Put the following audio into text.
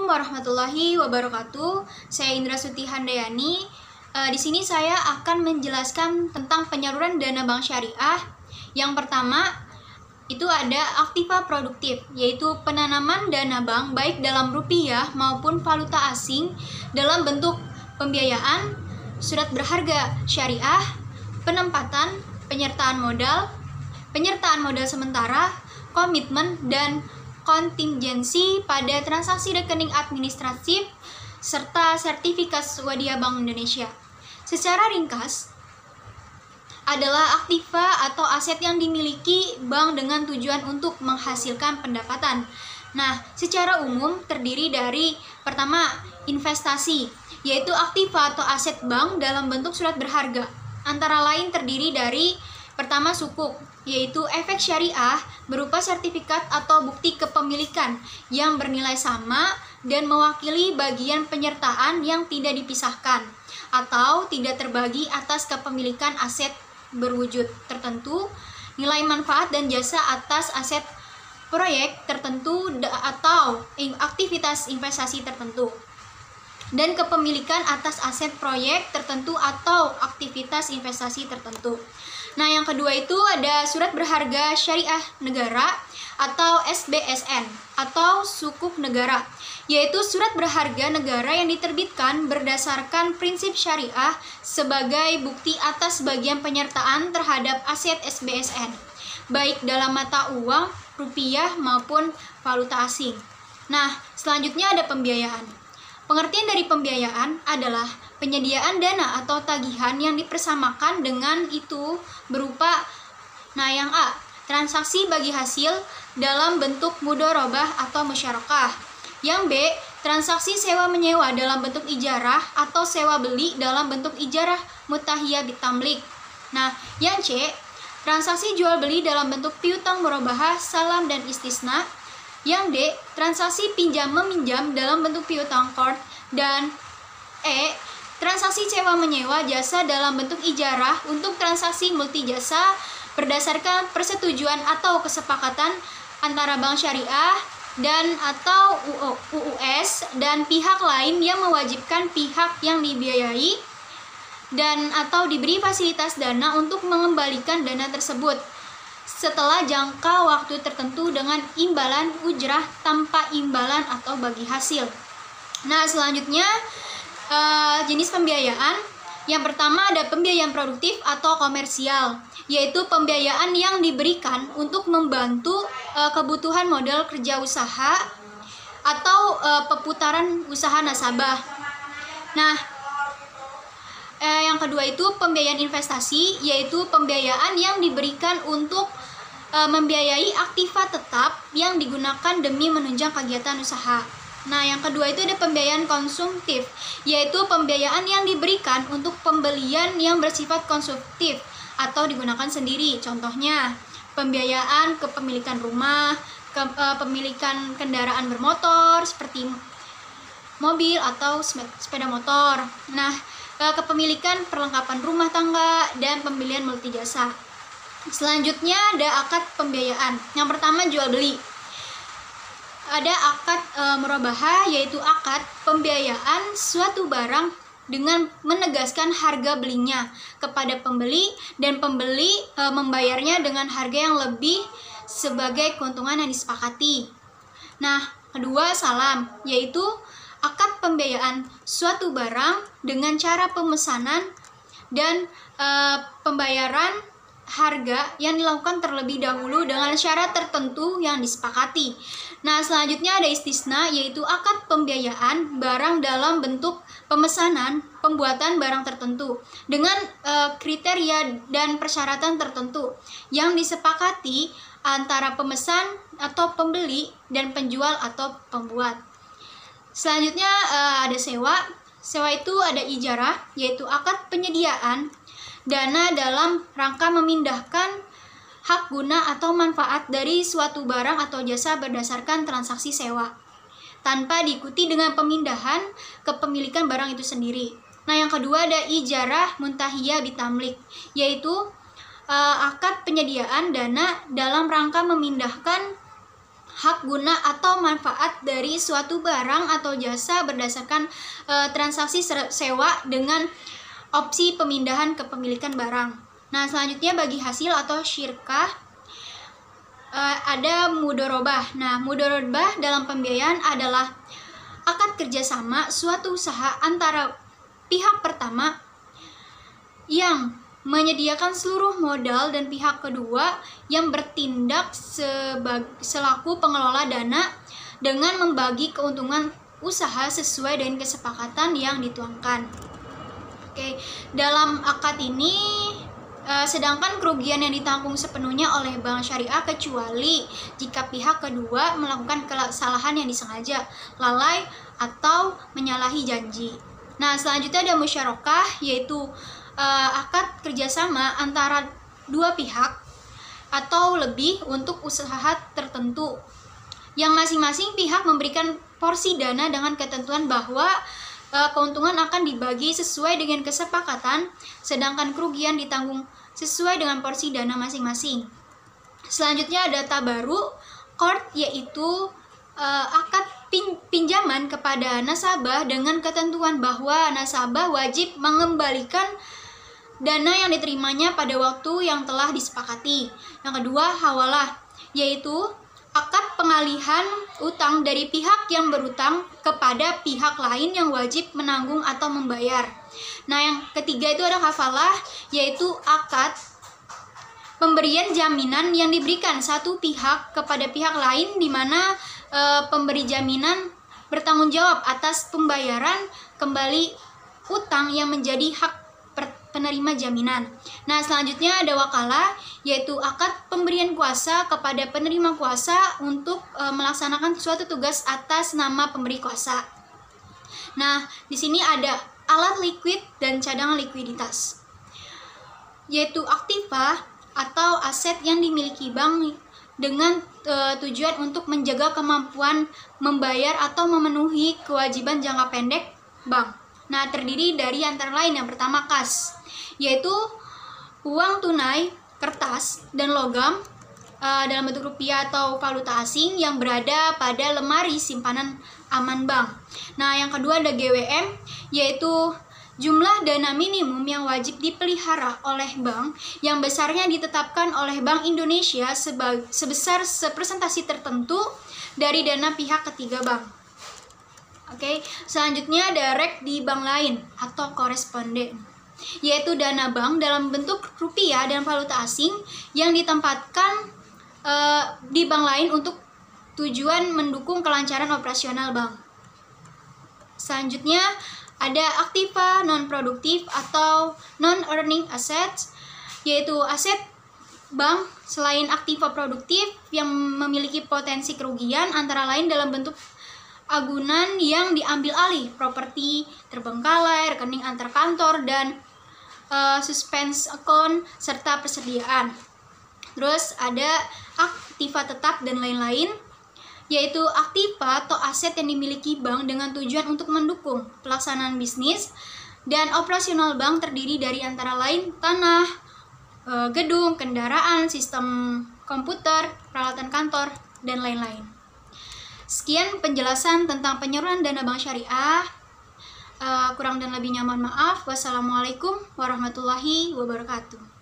warahmatullahi wabarakatuh. Saya Indra Suti Handayani. Di sini saya akan menjelaskan tentang penyaluran dana bank syariah. Yang pertama itu ada aktiva produktif, yaitu penanaman dana bank baik dalam rupiah maupun valuta asing dalam bentuk pembiayaan, surat berharga syariah, penempatan, penyertaan modal sementara, komitmen, dan kontingensi pada transaksi rekening administratif serta sertifikat swadiah Bank Indonesia. Secara ringkas, adalah aktiva atau aset yang dimiliki bank dengan tujuan untuk menghasilkan pendapatan. Nah, secara umum terdiri dari pertama, investasi, yaitu aktiva atau aset bank dalam bentuk surat berharga. Antara lain terdiri dari pertama, sukuk, yaitu efek syariah berupa sertifikat atau bukti kepemilikan yang bernilai sama dan mewakili bagian penyertaan yang tidak dipisahkan atau tidak terbagi atas kepemilikan aset berwujud tertentu, nilai manfaat dan jasa atas aset proyek tertentu atau aktivitas investasi tertentu, dan kepemilikan atas aset proyek tertentu atau aktivitas investasi tertentu. Nah, yang kedua itu ada surat berharga syariah negara atau SBSN atau sukuk negara, yaitu surat berharga negara yang diterbitkan berdasarkan prinsip syariah sebagai bukti atas bagian penyertaan terhadap aset SBSN, baik dalam mata uang, rupiah maupun valuta asing. Nah, selanjutnya ada pembiayaan. Pengertian dari pembiayaan adalah penyediaan dana atau tagihan yang dipersamakan dengan itu berupa, nah yang A, transaksi bagi hasil dalam bentuk mudharabah atau musyarakah. Yang B, transaksi sewa menyewa dalam bentuk ijarah atau sewa beli dalam bentuk ijarah mutahiyah bitamlik. Nah, yang C, transaksi jual beli dalam bentuk piutang murabahah, salam dan istisna. Yang D, transaksi pinjam meminjam dalam bentuk piutang qard. Dan E, transaksi sewa menyewa jasa dalam bentuk ijarah untuk transaksi multi jasa berdasarkan persetujuan atau kesepakatan antara bank syariah dan atau UUS dan pihak lain yang mewajibkan pihak yang dibiayai dan atau diberi fasilitas dana untuk mengembalikan dana tersebut setelah jangka waktu tertentu dengan imbalan ujrah tanpa imbalan atau bagi hasil. Nah, selanjutnya jenis pembiayaan. Yang pertama ada pembiayaan produktif atau komersial, yaitu pembiayaan yang diberikan untuk membantu kebutuhan modal kerja usaha atau peputaran usaha nasabah. Nah, yang kedua itu pembiayaan investasi, yaitu pembiayaan yang diberikan untuk membiayai aktiva tetap yang digunakan demi menunjang kegiatan usaha. Nah, yang kedua itu ada pembiayaan konsumtif, yaitu pembiayaan yang diberikan untuk pembelian yang bersifat konsumtif atau digunakan sendiri. Contohnya, pembiayaan kepemilikan rumah, kepemilikan kendaraan bermotor seperti mobil atau sepeda motor. Nah, kepemilikan perlengkapan rumah tangga dan pembelian multi jasa. Selanjutnya ada akad pembiayaan. Yang pertama jual beli. Ada akad murabahah, yaitu akad pembiayaan suatu barang dengan menegaskan harga belinya kepada pembeli dan pembeli membayarnya dengan harga yang lebih sebagai keuntungan yang disepakati. Nah, kedua salam, yaitu akad pembiayaan suatu barang dengan cara pemesanan dan pembayaran harga yang dilakukan terlebih dahulu dengan syarat tertentu yang disepakati. Nah, selanjutnya ada istisna, yaitu akad pembiayaan barang dalam bentuk pemesanan pembuatan barang tertentu dengan kriteria dan persyaratan tertentu yang disepakati antara pemesan atau pembeli dan penjual atau pembuat. Selanjutnya ada sewa. Sewa itu ada ijarah, yaitu akad penyediaan dana dalam rangka memindahkan hak guna atau manfaat dari suatu barang atau jasa berdasarkan transaksi sewa tanpa diikuti dengan pemindahan kepemilikan barang itu sendiri. Nah, yang kedua ada ijarah muntahiyah bitamlik, yaitu akad penyediaan dana dalam rangka memindahkan hak guna atau manfaat dari suatu barang atau jasa berdasarkan transaksi sewa dengan opsi pemindahan kepemilikan barang. Nah, selanjutnya bagi hasil atau syirkah ada mudorobah. Nah, mudorobah dalam pembiayaan adalah akad kerjasama suatu usaha antara pihak pertama yang menyediakan seluruh modal dan pihak kedua yang bertindak selaku pengelola dana dengan membagi keuntungan usaha sesuai dengan kesepakatan yang dituangkan. Oke, dalam akad ini sedangkan kerugian yang ditanggung sepenuhnya oleh bank syariah kecuali jika pihak kedua melakukan kesalahan yang disengaja, lalai, atau menyalahi janji. Nah, selanjutnya ada musyarakah, yaitu akad kerjasama antara dua pihak atau lebih untuk usaha tertentu yang masing-masing pihak memberikan porsi dana dengan ketentuan bahwa keuntungan akan dibagi sesuai dengan kesepakatan, sedangkan kerugian ditanggung sesuai dengan porsi dana masing-masing. Selanjutnya ada tabaru qard, yaitu akad pinjaman kepada nasabah dengan ketentuan bahwa nasabah wajib mengembalikan dana yang diterimanya pada waktu yang telah disepakati. Yang kedua, hawalah, yaitu akad pengalihan utang dari pihak yang berutang kepada pihak lain yang wajib menanggung atau membayar. Nah, yang ketiga itu ada kafalah, yaitu akad pemberian jaminan yang diberikan satu pihak kepada pihak lain di mana pemberi jaminan bertanggung jawab atas pembayaran kembali utang yang menjadi hak penerima jaminan. Nah, selanjutnya ada wakalah, yaitu akad pemberian kuasa kepada penerima kuasa untuk melaksanakan suatu tugas atas nama pemberi kuasa. Nah, di sini ada alat likuid dan cadangan likuiditas, yaitu aktiva atau aset yang dimiliki bank dengan tujuan untuk menjaga kemampuan membayar atau memenuhi kewajiban jangka pendek bank. Nah, terdiri dari antara lain yang pertama kas, yaitu uang tunai, kertas, dan logam dalam bentuk rupiah atau valuta asing yang berada pada lemari simpanan aman bank. Nah, yang kedua ada GWM, yaitu jumlah dana minimum yang wajib dipelihara oleh bank yang besarnya ditetapkan oleh Bank Indonesia sebesar sepresentasi tertentu dari dana pihak ketiga bank. Oke, selanjutnya ada rek di bank lain atau koresponden, yaitu dana bank dalam bentuk rupiah dan valuta asing yang ditempatkan di bank lain untuk tujuan mendukung kelancaran operasional bank. Selanjutnya ada aktiva non-produktif atau non-earning assets, yaitu aset bank selain aktiva produktif yang memiliki potensi kerugian antara lain dalam bentuk agunan yang diambil alih, properti terbengkalai, rekening antar kantor, dan suspense account, serta persediaan. Terus ada aktiva tetap dan lain-lain, yaitu aktiva atau aset yang dimiliki bank dengan tujuan untuk mendukung pelaksanaan bisnis dan operasional bank terdiri dari antara lain tanah, gedung, kendaraan, sistem komputer, peralatan kantor, dan lain-lain. Sekian penjelasan tentang penyaluran dana bank syariah. Kurang dan lebihnya mohon maaf. Wassalamualaikum warahmatullahi wabarakatuh.